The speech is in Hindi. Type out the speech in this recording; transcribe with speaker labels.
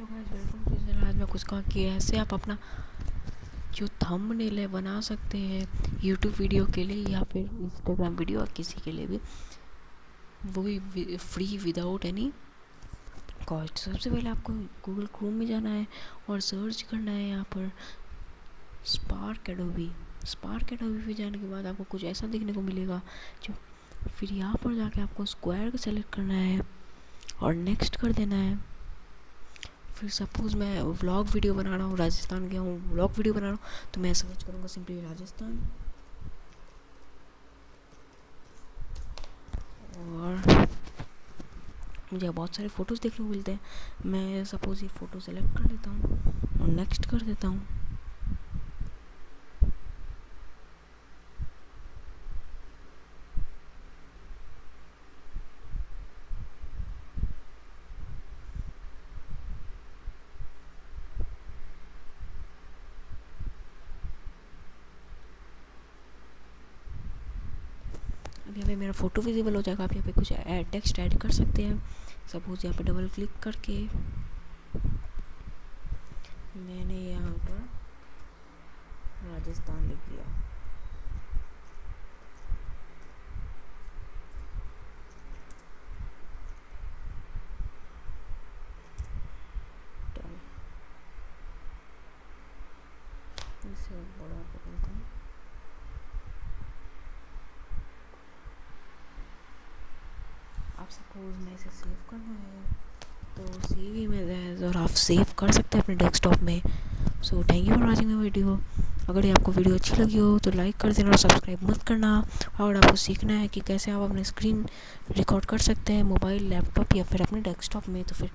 Speaker 1: Hello guys, welcome to channel. आज मैं कुछ कहा कि ऐसे आप अपना जो थंबनेल है बना सकते हैं यूट्यूब वीडियो के लिए या फिर इंस्टाग्राम वीडियो और किसी के लिए भी, वो भी फ्री विदाउट एनी कॉस्ट। सबसे पहले आपको गूगल क्रोम में जाना है और सर्च करना है यहाँ पर स्पार्क एडोबी पे जाने के बाद आपको कुछ ऐसा देखने को मिलेगा। जो फिर यहाँ पर जाके आपको स्क्वायर को सेलेक्ट करना है और नेक्स्ट कर देना है। फिर सपोज़ मैं व्लॉग वीडियो बना रहा हूँ, राजस्थान गया हूँ, व्लॉग वीडियो बना रहा हूँ, तो मैं सर्च करूँगा सिंपली राजस्थान और मुझे बहुत सारे फ़ोटोज़ देखने को मिलते हैं। मैं सपोज़ ये फ़ोटो सेलेक्ट कर लेता हूँ और नेक्स्ट कर देता हूँ। अब यहाँ पे मेरा फ़ोटो विजिबल हो जाएगा। आप यहाँ पे कुछ टेक्स्ट ऐड कर सकते हैं। सपोज़ यहाँ पे डबल क्लिक करके मैंने यहाँ पर राजस्थान लिख दिया। इसे बड़ा कर देता हूँ। आप सपोज मैं इसे सेव करना है तो सेव ही में है और आप सेव कर सकते हैं अपने डेस्कटॉप में। So thank you for watching my video. अगर ये आपको वीडियो अच्छी लगी हो तो लाइक कर देना और सब्सक्राइब मत करना। और आपको सीखना है कि कैसे आप अपने स्क्रीन रिकॉर्ड कर सकते हैं मोबाइल, लैपटॉप या फिर अपने डेस्कटॉप में, तो फिर